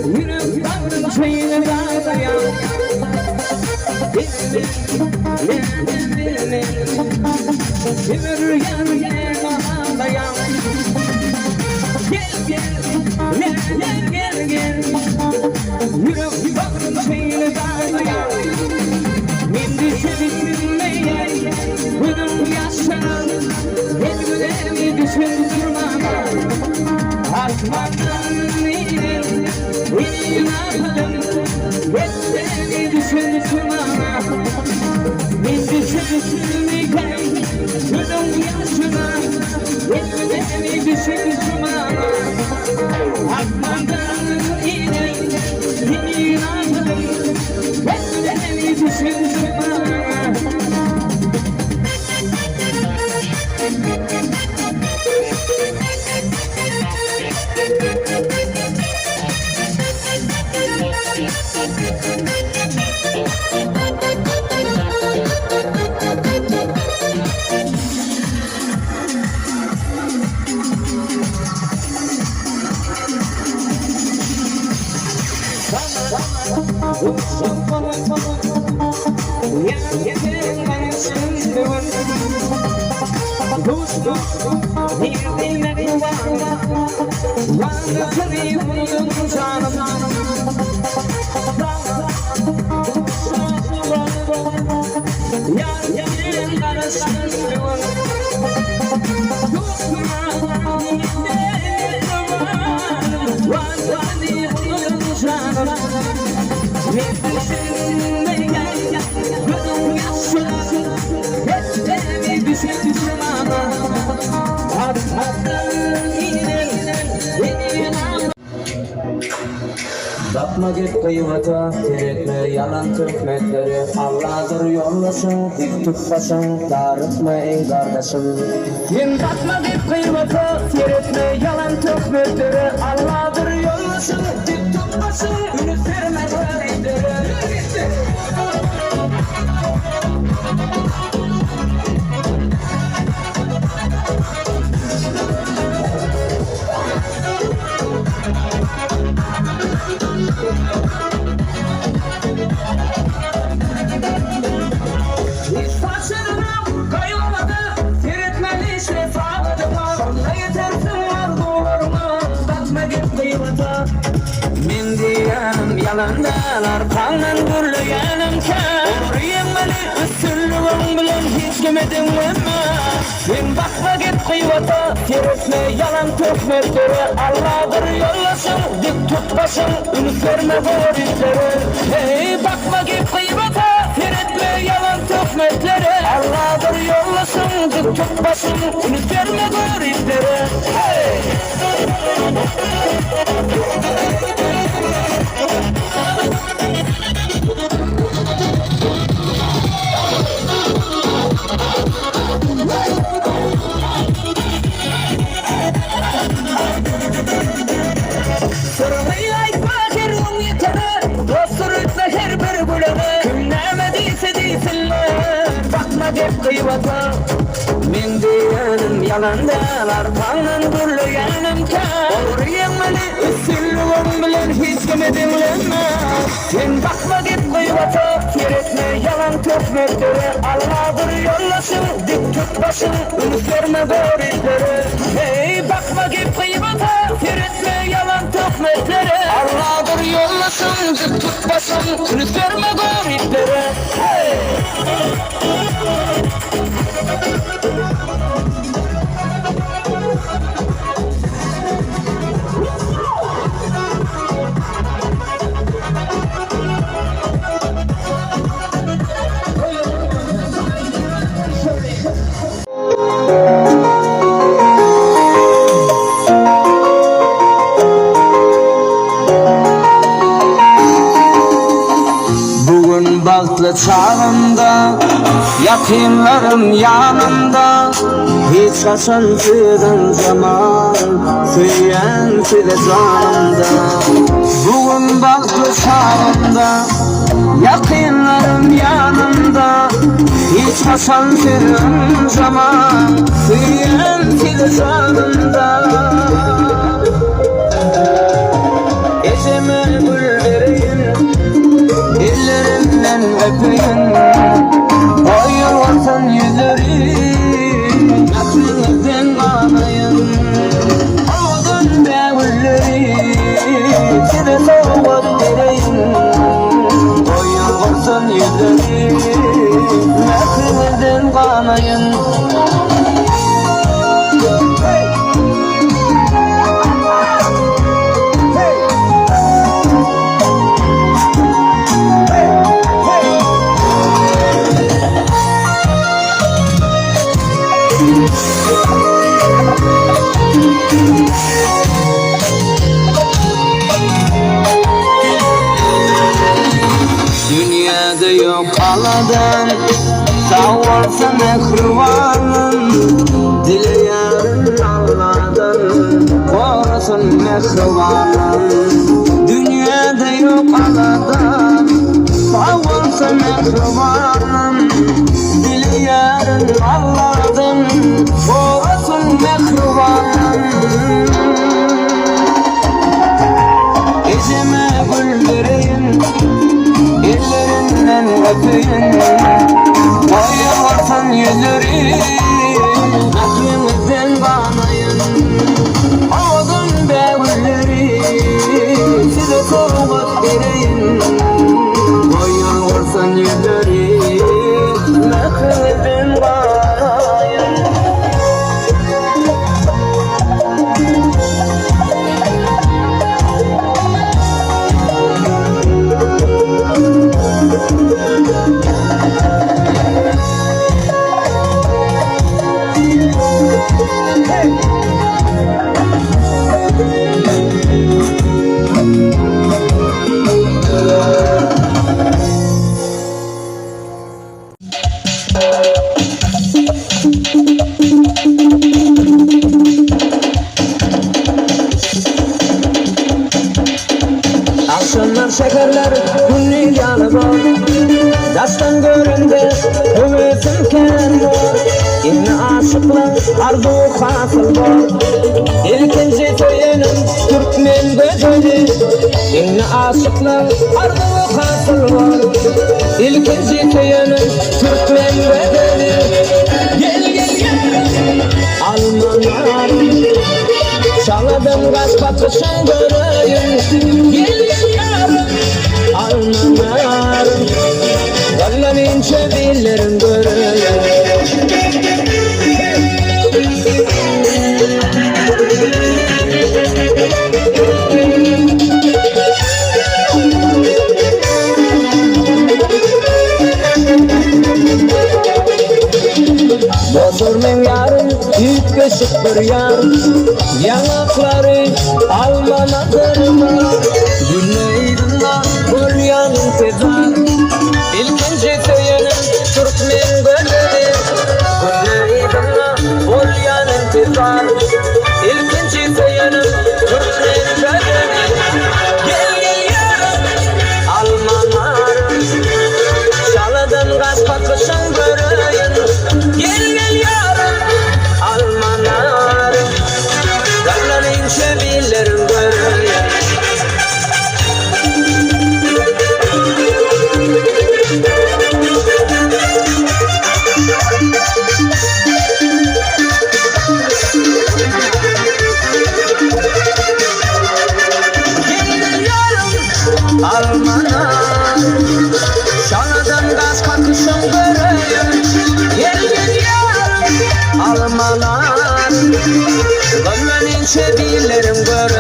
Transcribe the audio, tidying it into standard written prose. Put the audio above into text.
Yürü baktım şeyine dayan. Yürü yanına dayan. Gel gel yürü baktım şeyine dayan. Mindi sevinmeye bugün yaşanan hepimizi düşündürmem. Artmandan iyiyim, yapalım. Hepsini düşündürmem. Mindi sevinmeye bugün yaşanan hepimizi düşündürmem. Artmandan iyiyim, yapalım. Hepsini düşündürmem. Bakma git kıymata, gerekme yalan töhmetleri. Allah'dır yollasın, dik tut başın, darıtma ey kardeşim. Sen bakma git kıymata, gerekme yalan töhmetleri. Allah'dır yollasın, dik tut başın, ünit verme öğretleri. Men diyenim yalandalar, kanlan gürleyenim ken. Oriyemeli üstünlüğün bilen hiç kimedin emma. Sen bakma git kıymata, gerekme yalan töhmetleri. Allah'dır yollasın, dik tut başın, ünit verme gorişleri. Hey bakma git kıymata, gerekme yalan töhmetleri. Allah'dır yollasın, dik tut başın, ünit verme gorişleri. Hey! Kıymata men diyenim yalandalar, kanlan gürleyenim ken. Olur yemeli üstünlüğün bilen hiç kimi dinleme. Sen bakma git kıymata, gerekme yalan töhmetleri. Allah'dır yollasın, dik tut başın, ünit verme gorişleri. Hey bakma git kıymata, gerekme yalan töhmetleri. Allah'dır yollasın, dik tut başın, ünit verme gorişleri. Hey! baltlı çağımda, yakınlarım yanımda, hiç kaçan fidan zaman, süyen fide canımda. Bugün baltlı çağımda, yakınlarım yanımda, hiç kaçan fidan zaman, süyen fide canımda. Geceme gül vereyim, ellerinden öpeyim, ayırırsan yüzleri, aklınızdan kanayım. Aldın be gülleri, size soğuk vereyim, ayırırsan yüzleri, aklınızdan kanayım. Dünyada yok aladan, sağ olsa mehribanım, dileyen Allah'tan, korusun mehribanım. Dünyada yok aladan, sağ olsa mehribanım, dileyen Allah'tan, korusun mehribanım. Geceme gül vereyim, ellerinden öpeyim, ayırırsan yüzleri, aklımızdan kanayım. Aldın be gülleri, size soğuk vereyim, ayırırsan yüzleri, aklımızdan kanayım. Akşamlar şekerler günlük yanı var, dastan göründe ümitim ken var. İnne aşıklar arzu hasıl var, İlkinci toyunum Türkmen gözeli. İnne aşıklar arzu hasıl var, İlkinci toyunum Türkmen gözeli. Gel gel yarım almanlarım, çaladım gaz patışın göreyim. Gel gel yarım almanlarım, vallahi çevillerim göreyim. Bozurmen yarın, büyük köşük bir yar, yanakları almanadırma. Gülmeydinler, gül yanın tezar, İlkinci toyunum Türkmen gözeli. Gülmeydinler, gül yanın tezar, İlkinci toyunum Türkmen gözeli. Gel gel yarım almanlarım, çaladan gaz patışın göreyim. Gel gel yarım almanlarım, dalların çevillerim göreyim. Almanlarım, şanadan gaz kakışın göreyim. Gel gel yarım almanlarım, gönlünün çevillerim göreyim.